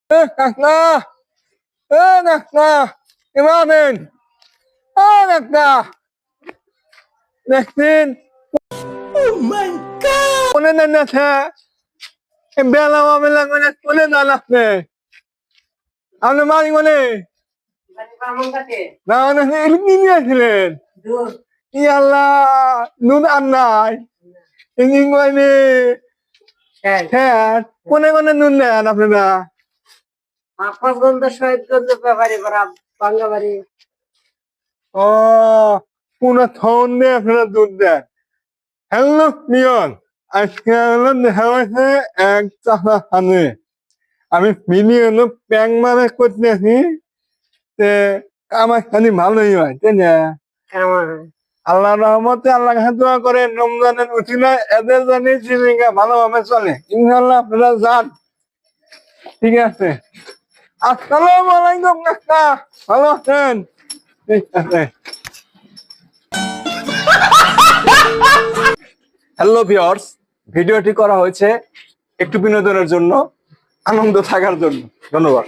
কাকা কাকা ইমামেন কাকা দেখছেন কোনে নেছে বেলা বেলা মানে কোনে জান আপনি আপনি মারি মানে না মানে এলুমি নিয়েছিলেন ইয়াল্লাহ নুন আর নাই ইঞ্জিন মানে হ্যাঁ কোনে কোনে নুন নেন আপনারা ও কোন থন দিয়ে আপনারা দুধ দেন হ্যালো মিয়ন আজকে হলো দেখা হয়েছে এক চাষা খানে আমি মিলিয়ন প্যাং মানে করতেছি আমার খালি ভালোই হয় তাই না আল্লাহ রহমতে আল্লাহ দোয়া করে রমজানের উঠিলে এদের জানি জীবিকা ভালোভাবে চলে ইনশাল্লাহ আপনারা যান ঠিক আছে আসসালামু আলাইকুম কাকা ভালো আছেন ঠিক আছে হ্যালো ভিউয়ার্স, ভিডিওটি করা হয়েছে একটু বিনোদনের জন্য, আনন্দ থাকার জন্য। ধন্যবাদ।